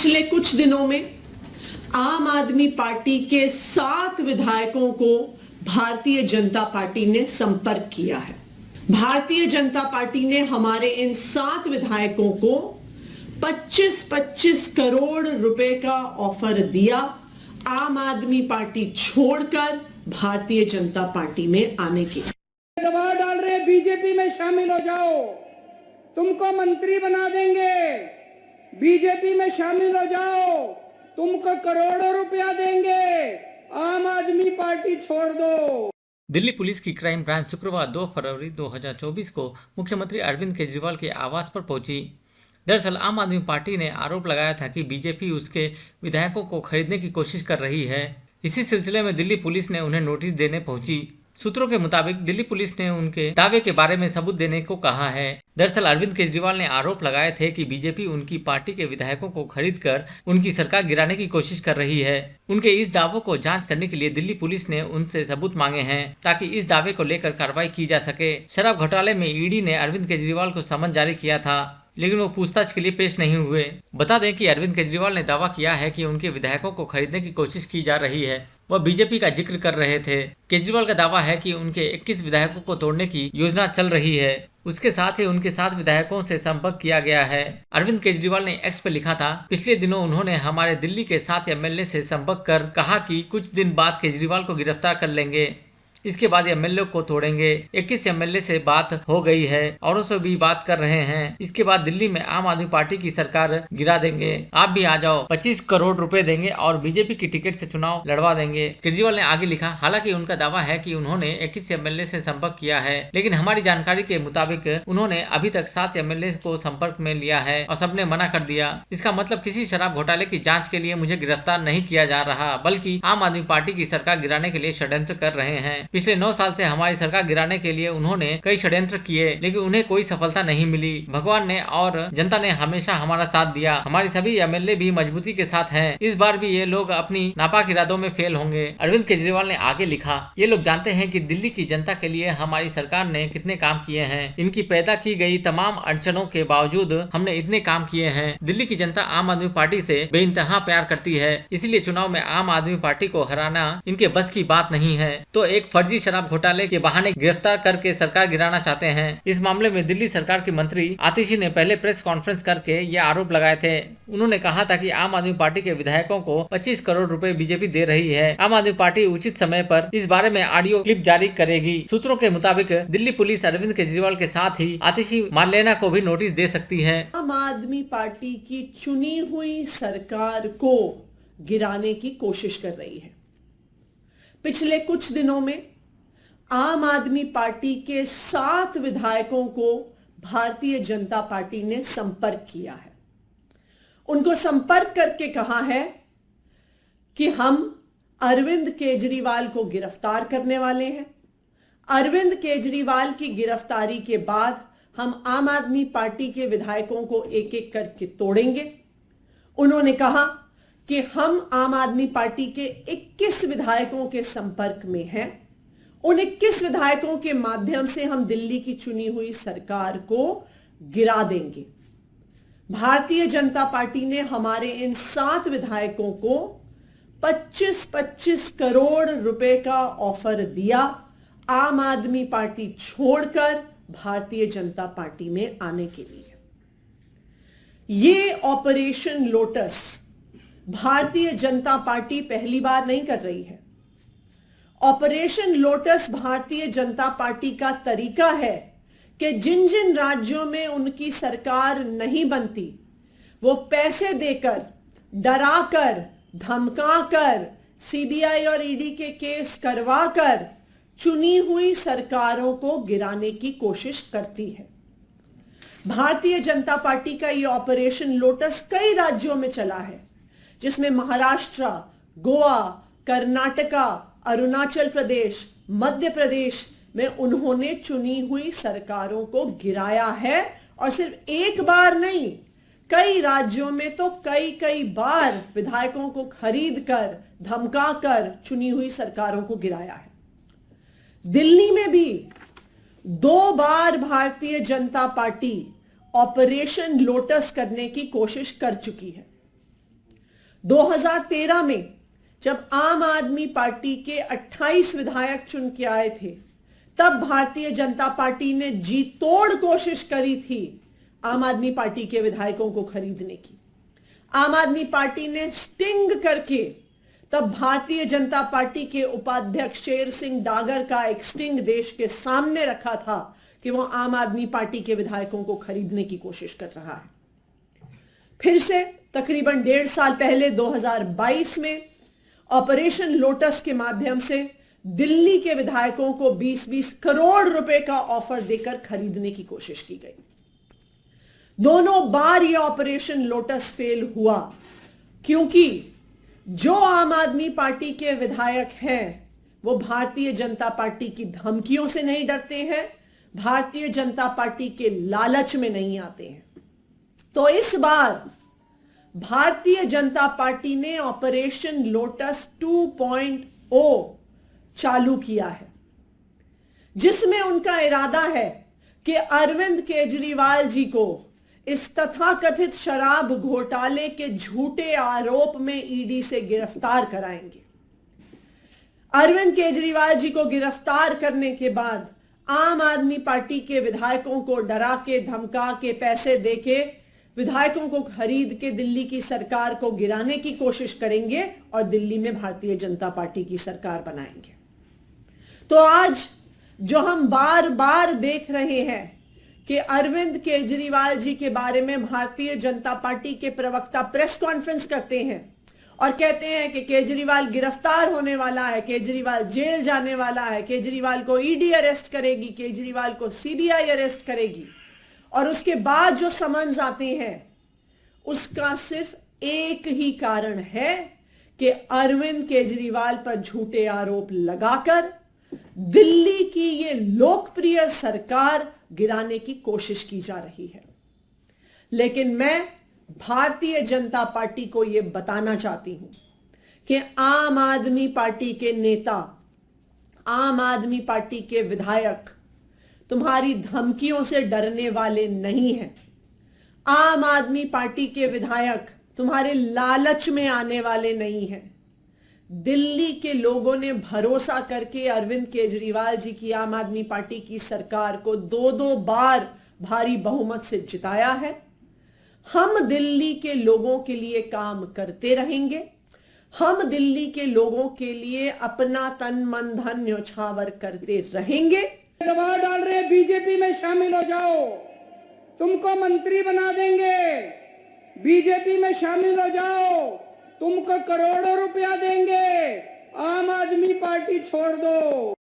पिछले कुछ दिनों में आम आदमी पार्टी के 7 विधायकों को भारतीय जनता पार्टी ने संपर्क किया है। भारतीय जनता पार्टी ने हमारे इन 7 विधायकों को 25-25 करोड़ रुपए का ऑफर दिया आम आदमी पार्टी छोड़कर भारतीय जनता पार्टी में आने के। दबाव डाल रहे बीजेपी में शामिल हो जाओ, तुमको मंत्री बना देंगे, बीजेपी में शामिल हो जाओ, तुमको करोड़ों रुपया देंगे, आम आदमी पार्टी छोड़ दो। दिल्ली पुलिस की क्राइम ब्रांच शुक्रवार 2 फरवरी 2024 को मुख्यमंत्री अरविंद केजरीवाल के आवास पर पहुंची। दरअसल आम आदमी पार्टी ने आरोप लगाया था कि बीजेपी उसके विधायकों को खरीदने की कोशिश कर रही है। इसी सिलसिले में दिल्ली पुलिस ने उन्हें नोटिस देने पहुंची। सूत्रों के मुताबिक दिल्ली पुलिस ने उनके दावे के बारे में सबूत देने को कहा है। दरअसल अरविंद केजरीवाल ने आरोप लगाए थे कि बीजेपी उनकी पार्टी के विधायकों को खरीदकर उनकी सरकार गिराने की कोशिश कर रही है। उनके इस दावों को जांच करने के लिए दिल्ली पुलिस ने उनसे सबूत मांगे हैं ताकि इस दावे को लेकर कार्रवाई की जा सके। शराब घोटाले में ईडी ने अरविंद केजरीवाल को समन जारी किया था, लेकिन वो पूछताछ के लिए पेश नहीं हुए। बता दें कि अरविंद केजरीवाल ने दावा किया है कि उनके विधायकों को खरीदने की कोशिश की जा रही है। वह बीजेपी का जिक्र कर रहे थे। केजरीवाल का दावा है कि उनके 21 विधायकों को तोड़ने की योजना चल रही है। उसके साथ ही उनके 7 विधायकों से संपर्क किया गया है। अरविंद केजरीवाल ने एक्स पर लिखा था, पिछले दिनों उन्होंने हमारे दिल्ली के 7 एमएलए से संपर्क कर कहा कि कुछ दिन बाद केजरीवाल को गिरफ्तार कर लेंगे, इसके बाद एमएलए को तोड़ेंगे। 21 एमएलए से बात हो गई है, औरों से भी बात कर रहे हैं। इसके बाद दिल्ली में आम आदमी पार्टी की सरकार गिरा देंगे। आप भी आ जाओ, 25 करोड़ रुपए देंगे और बीजेपी की टिकट से चुनाव लड़वा देंगे। केजरीवाल ने आगे लिखा, हालांकि उनका दावा है कि उन्होंने 21 एमएलए से संपर्क किया है, लेकिन हमारी जानकारी के मुताबिक उन्होंने अभी तक 7 एमएलए को संपर्क में लिया है और सबने मना कर दिया। इसका मतलब किसी शराब घोटाले की जाँच के लिए मुझे गिरफ्तार नहीं किया जा रहा, बल्कि आम आदमी पार्टी की सरकार गिराने के लिए षड्यंत्र कर रहे हैं। पिछले 9 साल से हमारी सरकार गिराने के लिए उन्होंने कई षड्यंत्र किए, लेकिन उन्हें कोई सफलता नहीं मिली। भगवान ने और जनता ने हमेशा हमारा साथ दिया। हमारी सभी एमएलए भी मजबूती के साथ हैं। इस बार भी ये लोग अपनी नापाक इरादों में फेल होंगे। अरविंद केजरीवाल ने आगे लिखा, ये लोग जानते हैं कि दिल्ली की जनता के लिए हमारी सरकार ने कितने काम किए हैं। इनकी पैदा की गई तमाम अड़चनों के बावजूद हमने इतने काम किए हैं। दिल्ली की जनता आम आदमी पार्टी से बेइंतहा प्यार करती है, इसलिए चुनाव में आम आदमी पार्टी को हराना इनके बस की बात नहीं है। तो एक फर्जी शराब घोटाले के बहाने गिरफ्तार करके सरकार गिराना चाहते हैं। इस मामले में दिल्ली सरकार की मंत्री आतिशी ने पहले प्रेस कॉन्फ्रेंस करके ये आरोप लगाए थे। उन्होंने कहा था कि आम आदमी पार्टी के विधायकों को 25 करोड़ रुपए बीजेपी दे रही है। आम आदमी पार्टी उचित समय पर इस बारे में ऑडियो क्लिप जारी करेगी। सूत्रों के मुताबिक दिल्ली पुलिस अरविंद केजरीवाल के साथ ही आतिशी मार्लेना को भी नोटिस दे सकती है। आम आदमी पार्टी की चुनी हुई सरकार को गिराने की कोशिश कर रही है। पिछले कुछ दिनों में आम आदमी पार्टी के 7 विधायकों को भारतीय जनता पार्टी ने संपर्क किया है। उनको संपर्क करके कहा है कि हम अरविंद केजरीवाल को गिरफ्तार करने वाले हैं। अरविंद केजरीवाल की गिरफ्तारी के बाद हम आम आदमी पार्टी के विधायकों को एक एक करके तोड़ेंगे। उन्होंने कहा कि हम आम आदमी पार्टी के 21 विधायकों के संपर्क में हैं। उन 21 विधायकों के माध्यम से हम दिल्ली की चुनी हुई सरकार को गिरा देंगे। भारतीय जनता पार्टी ने हमारे इन 7 विधायकों को 25-25 करोड़ रुपए का ऑफर दिया आम आदमी पार्टी छोड़कर भारतीय जनता पार्टी में आने के लिए। ये operation lotus Bharatiya Janata party पहली बार नहीं कर रही है। Operation lotus Bharatiya Janata party का तरीका है कि जिन जिन राज्यों में उनकी सरकार नहीं बनती, वो पैसे देकर, डराकर, धमकाकर, सीबीआई और ईडी के केस करवाकर चुनी हुई सरकारों को गिराने की कोशिश करती है। भारतीय जनता पार्टी का यह ऑपरेशन लोटस कई राज्यों में चला है, जिसमें महाराष्ट्र, गोवा, कर्नाटका, अरुणाचल प्रदेश, मध्य प्रदेश में उन्होंने चुनी हुई सरकारों को गिराया है। और सिर्फ एक बार नहीं, कई राज्यों में तो कई बार विधायकों को खरीद कर, धमका कर चुनी हुई सरकारों को गिराया है। दिल्ली में भी 2 बार Bharatiya Janata party operation lotus करने की कोशिश कर चुकी है। 2013 में जब आम आदमी पार्टी के 28 विधायक चुन के आए थे, तब भारतीय जनता पार्टी ने जी तोड़ कोशिश करी थी आम आदमी पार्टी के विधायकों को खरीदने की। आम आदमी पार्टी ने स्टिंग करके तब भारतीय जनता पार्टी के उपाध्यक्ष शेर सिंह डागर का एक स्टिंग देश के सामने रखा था कि वो आम आदमी पार्टी के विधायकों को खरीदने की कोशिश कर रहा है। फिर से तकरीबन 1.5 साल पहले 2022 में ऑपरेशन लोटस के माध्यम से दिल्ली के विधायकों को 20-20 करोड़ रुपए का ऑफर देकर खरीदने की कोशिश की गई। दोनों बार यह ऑपरेशन लोटस फेल हुआ, क्योंकि जो आम आदमी पार्टी के विधायक हैं वो भारतीय जनता पार्टी की धमकियों से नहीं डरते हैं, भारतीय जनता पार्टी के लालच में नहीं आते हैं। तो इस बार भारतीय जनता पार्टी ने ऑपरेशन लोटस 2.0 चालू किया है, जिसमें उनका इरादा है कि अरविंद केजरीवाल जी को इस तथाकथित शराब घोटाले के झूठे आरोप में ईडी से गिरफ्तार कराएंगे। अरविंद केजरीवाल जी को गिरफ्तार करने के बाद आम आदमी पार्टी के विधायकों को डरा के, धमका के, पैसे देके विधायकों को खरीद के दिल्ली की सरकार को गिराने की कोशिश करेंगे और दिल्ली में भारतीय जनता पार्टी की सरकार बनाएंगे। तो आज जो हम बार बार देख रहे हैं कि अरविंद केजरीवाल जी के बारे में भारतीय जनता पार्टी के प्रवक्ता प्रेस कॉन्फ्रेंस करते हैं और कहते हैं कि केजरीवाल गिरफ्तार होने वाला है, केजरीवाल जेल जाने वाला है, केजरीवाल को ईडी अरेस्ट करेगी, केजरीवाल को सीबीआई अरेस्ट करेगी, और उसके बाद जो समन्स आते हैं उसका सिर्फ एक ही कारण है कि अरविंद केजरीवाल पर झूठे आरोप लगाकर दिल्ली की ये लोकप्रिय सरकार गिराने की कोशिश की जा रही है। लेकिन मैं भारतीय जनता पार्टी को यह बताना चाहती हूं कि आम आदमी पार्टी के नेता, आम आदमी पार्टी के विधायक तुम्हारी धमकियों से डरने वाले नहीं हैं। आम आदमी पार्टी के विधायक तुम्हारे लालच में आने वाले नहीं हैं। दिल्ली के लोगों ने भरोसा करके अरविंद केजरीवाल जी की आम आदमी पार्टी की सरकार को 2-2 बार भारी बहुमत से जिताया है। हम दिल्ली के लोगों के लिए काम करते रहेंगे। हम दिल्ली के लोगों के लिए अपना तन मन धन न्योछावर करते रहेंगे। दबाव डाल रहे बीजेपी में शामिल हो जाओ, तुमको मंत्री बना देंगे। बीजेपी में शामिल हो जाओ, तुमको करोड़ों रुपया देंगे। आम आदमी पार्टी छोड़ दो।